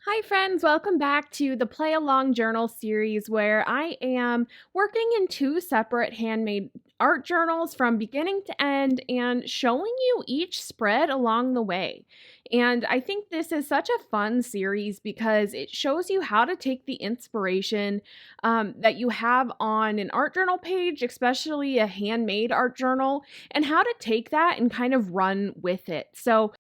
Hi, friends. Welcome back to the Play Along Journal series where I am working in two separate handmade art journals from beginning to end and showing you each spread along the way. And I think this is such a fun series because it shows you how to take the inspiration that you have on an art journal page, especially a handmade art journal, and how to take that and kind of run with it. So,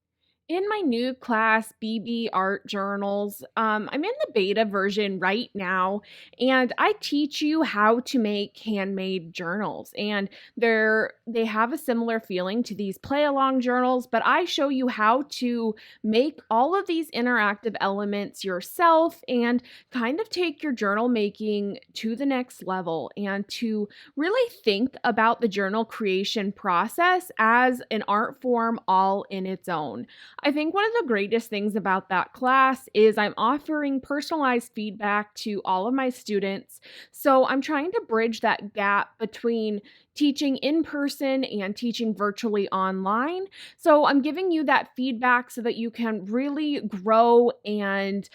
in my new class, BB Art Journals, I'm in the beta version right now, and I teach you how to make handmade journals. And they have a similar feeling to these play along journals, but I show you how to make all of these interactive elements yourself and kind of take your journal making to the next level and to really think about the journal creation process as an art form all in its own. I think one of the greatest things about that class is I'm offering personalized feedback to all of my students. So I'm trying to bridge that gap between teaching in person and teaching virtually online. So I'm giving you that feedback so that you can really grow and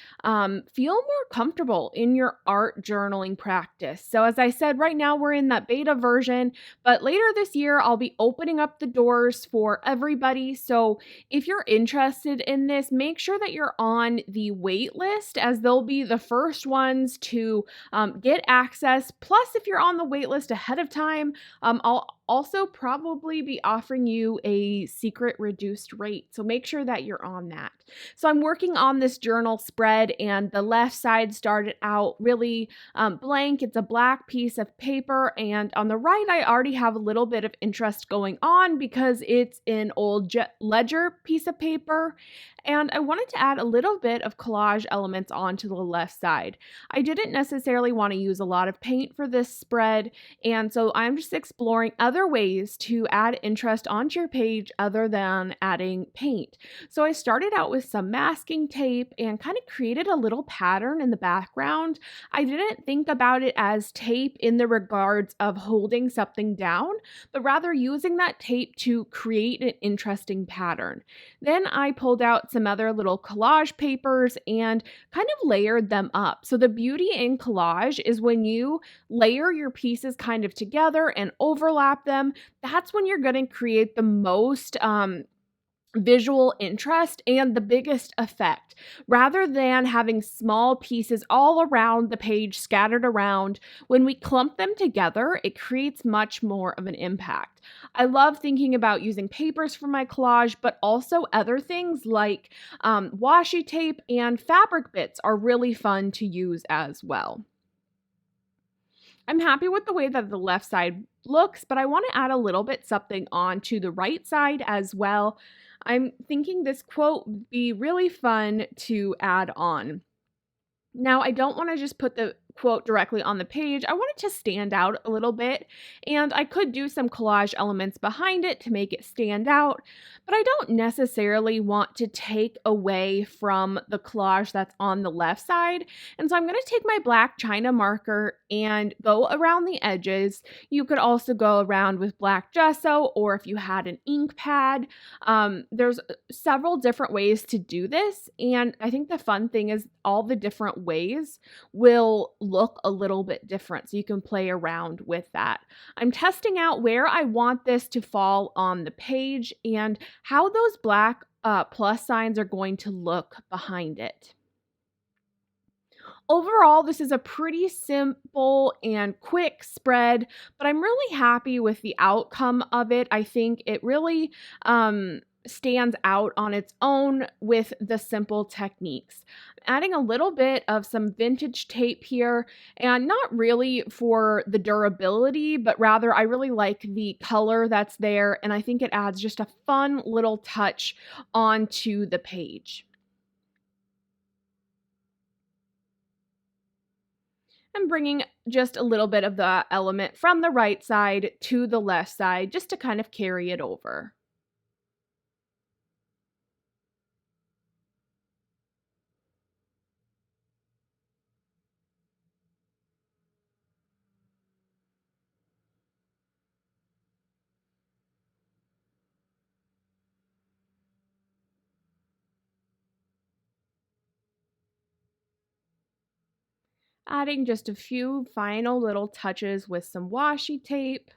feel more comfortable in your art journaling practice. So, as I said, right now we're in that beta version, but later this year I'll be opening up the doors for everybody. So, if you're interested in this, make sure that you're on the wait list as they'll be the first ones to get access. Plus, if you're on the wait list ahead of time, I'll also probably be offering you a secret reduced rate. So make sure that you're on that. So I'm working on this journal spread, and the left side started out really blank. It's a black piece of paper. And on the right, I already have a little bit of interest going on because it's an old ledger piece of paper. And I wanted to add a little bit of collage elements onto the left side. I didn't necessarily want to use a lot of paint for this spread, and so I'm just exploring other ways to add interest onto your page other than adding paint. So I started out with some masking tape and kind of created a little pattern in the background. I didn't think about it as tape in the regards of holding something down, but rather using that tape to create an interesting pattern. Then I pulled out some other little collage papers and kind of layered them up. So the beauty in collage is when you layer your pieces kind of together and overlap them, that's when you're going to create the most visual interest and the biggest effect. Rather than having small pieces all around the page scattered around, when we clump them together, it creates much more of an impact. I love thinking about using papers for my collage, but also other things like washi tape and fabric bits are really fun to use as well. I'm happy with the way that the left side looks, but I want to add a little bit something on to the right side as well. I'm thinking this quote would be really fun to add on. Now, I don't want to just put the quote directly on the page. I want it to stand out a little bit, and I could do some collage elements behind it to make it stand out, but I don't necessarily want to take away from the collage that's on the left side. And so I'm going to take my black China marker and go around the edges. You could also go around with black gesso, or if you had an ink pad. There's several different ways to do this, and I think the fun thing is all the different ways will look a little bit different, so you can play around with that. I'm testing out where I want this to fall on the page and how those black plus signs are going to look behind it. Overall, this is a pretty simple and quick spread, but I'm really happy with the outcome of it. I think it really stands out on its own with the simple techniques. Adding a little bit of some vintage tape here, and not really for the durability, but rather I really like the color that's there, and I think it adds just a fun little touch onto the page. I'm bringing just a little bit of the element from the right side to the left side just to kind of carry it over. Adding just a few final little touches with some washi tape.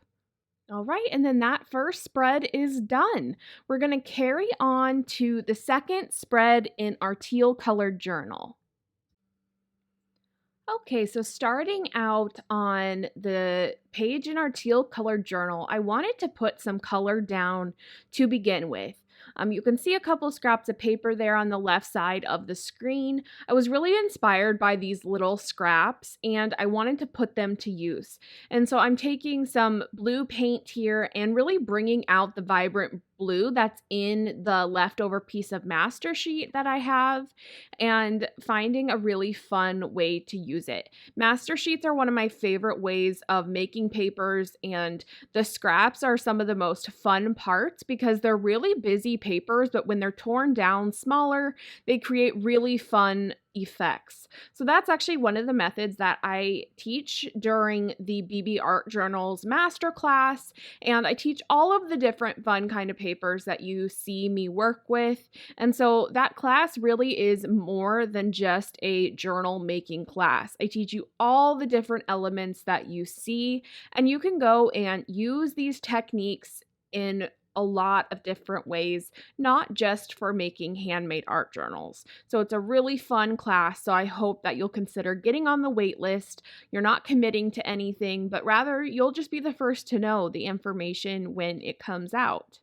All right, and then that first spread is done. We're going to carry on to the second spread in our teal colored journal. Okay, so starting out on the page in our teal colored journal, I wanted to put some color down to begin with. You can see a couple scraps of paper there on the left side of the screen. I was really inspired by these little scraps and I wanted to put them to use. And so I'm taking some blue paint here and really bringing out the vibrant blue that's in the leftover piece of master sheet that I have and finding a really fun way to use it. Master sheets are one of my favorite ways of making papers, and the scraps are some of the most fun parts because they're really busy papers, but when they're torn down smaller, they create really fun effects. So that's actually one of the methods that I teach during the BB Art Journals masterclass, and I teach all of the different fun kind of papers that you see me work with. And so that class really is more than just a journal making class. I teach you all the different elements that you see, and you can go and use these techniques in a lot of different ways, not just for making handmade art journals. So it's a really fun class. So I hope that you'll consider getting on the wait list. You're not committing to anything, but rather you'll just be the first to know the information when it comes out.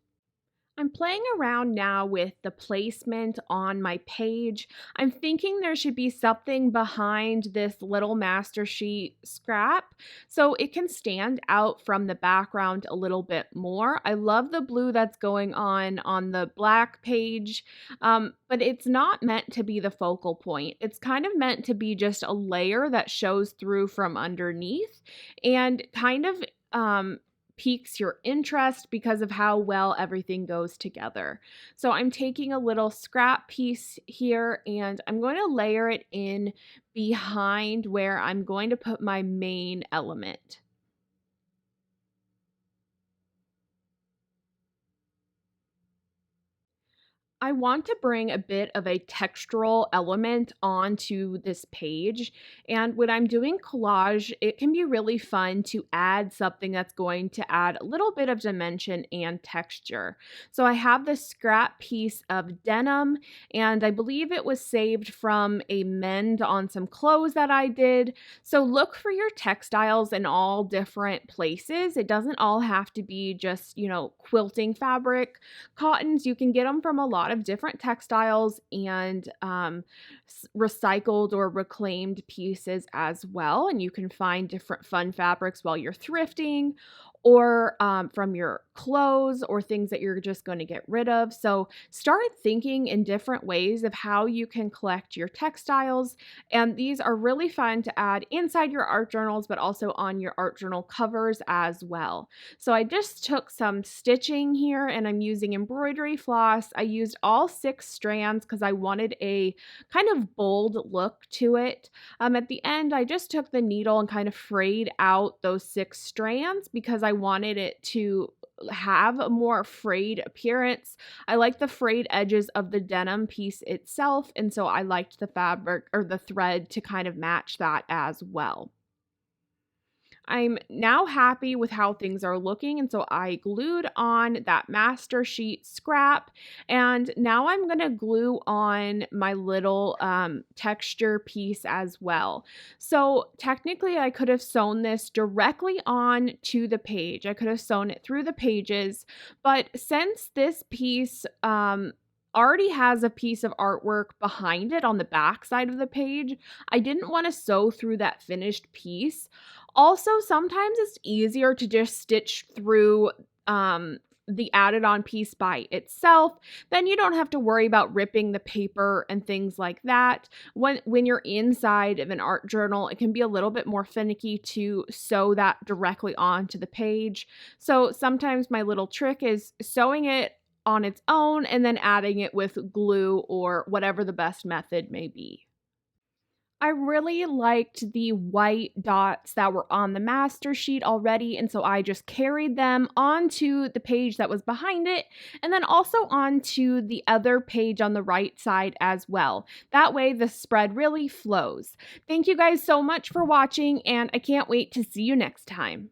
I'm playing around now with the placement on my page. I'm thinking there should be something behind this little master sheet scrap so it can stand out from the background a little bit more. I love the blue that's going on the black page, but it's not meant to be the focal point. It's kind of meant to be just a layer that shows through from underneath and kind of piques your interest because of how well everything goes together. So I'm taking a little scrap piece here and I'm going to layer it in behind where I'm going to put my main element. I want to bring a bit of a textural element onto this page. And when I'm doing collage, it can be really fun to add something that's going to add a little bit of dimension and texture. So I have this scrap piece of denim, and I believe it was saved from a mend on some clothes that I did. So look for your textiles in all different places. It doesn't all have to be just, quilting fabric. Cottons, you can get them from a lot of different textiles and recycled or reclaimed pieces as well. And you can find different fun fabrics while you're thrifting or from your clothes or things that you're just going to get rid of. So start thinking in different ways of how you can collect your textiles. And these are really fun to add inside your art journals, but also on your art journal covers as well. So I just took some stitching here and I'm using embroidery floss. I used all 6 strands because I wanted a kind of bold look to it. At the end, I just took the needle and kind of frayed out those 6 strands because I wanted it to have a more frayed appearance. I like the frayed edges of the denim piece itself, and so I liked the fabric or the thread to kind of match that as well. I'm now happy with how things are looking, and so I glued on that master sheet scrap, and now I'm going to glue on my little texture piece as well. So technically I could have sewn this directly on to the page. I could have sewn it through the pages, but since this piece already has a piece of artwork behind it on the back side of the page, I didn't want to sew through that finished piece. Also, sometimes it's easier to just stitch through the added on piece by itself. Then you don't have to worry about ripping the paper and things like that. When you're inside of an art journal, it can be a little bit more finicky to sew that directly onto the page. So sometimes my little trick is sewing it on its own and then adding it with glue or whatever the best method may be. I really liked the white dots that were on the master sheet already, and so I just carried them onto the page that was behind it, and then also onto the other page on the right side as well. That way the spread really flows. Thank you guys so much for watching, and I can't wait to see you next time.